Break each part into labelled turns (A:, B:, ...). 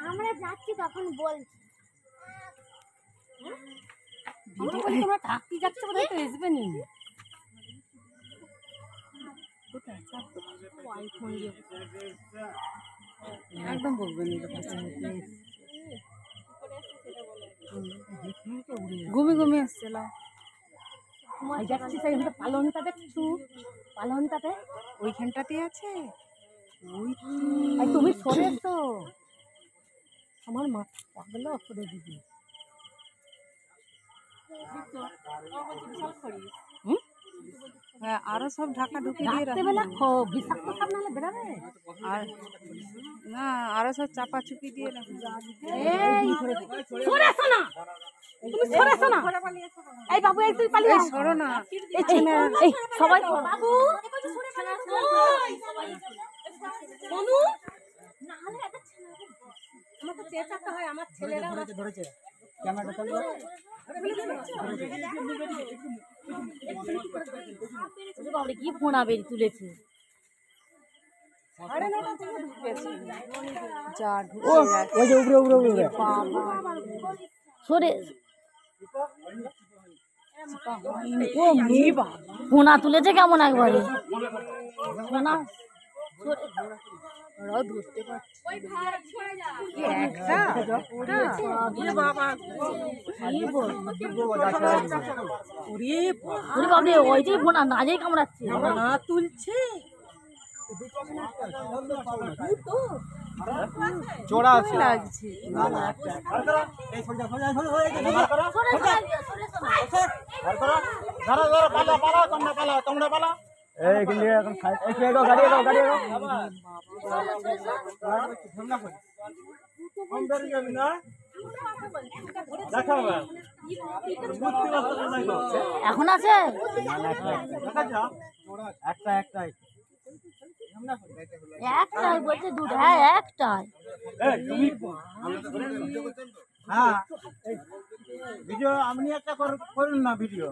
A: আমরা যাচ্ছি তখন বলছি
B: তোমরা থাকতে যাচ্ছে বোধহয় তো আসবে নি একদম বলবেন ঘুমি ঘুমি আসছিল যাচ্ছি সেইখানটা পালনটা দেখছু পালনটাতে ওইখানটাতে আছে ওই তুমি সরেছো আমার মা পাগল করে দিবি আরো সব ঢাকা ঢুকে দিয়ে রাত্রেবেলা বিষাক্ত সাপ নাহলে বেরাবে আর না আরো সব চাপা চুপি দিয়ে রাখবে তুমি সরেছো না এই বাবু এই তুই পালিয়ে সরো না এই ছেলে এই সবাই বাবু বনু না হলে এটা ছেলে আমাকে চেঁচাতে হয় আমার ছেলেরা ধরেছে ক্যামেরাটা চালু বাবরে কি ফোনা বেরি তুলেছে ফোনা তুলেছে কেমন একবারে ফোনা ধরতে পারছি ওইটাই ফোনা নাজেই কামড়াচ্ছে না তুলছে
C: জোড়া আছে
B: লাগছে এখন আছে
C: একটাই
B: বলছে দুটো হ্যাঁ একটাই
C: হ্যাঁ ভিডিও আপনি একটা করুন না ভিডিও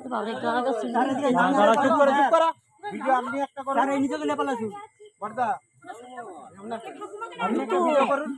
C: ভিডিও আপনি একটা করুন নিজে গেলে পালাছুন বর্দা আপনি একটা ভিডিও করুন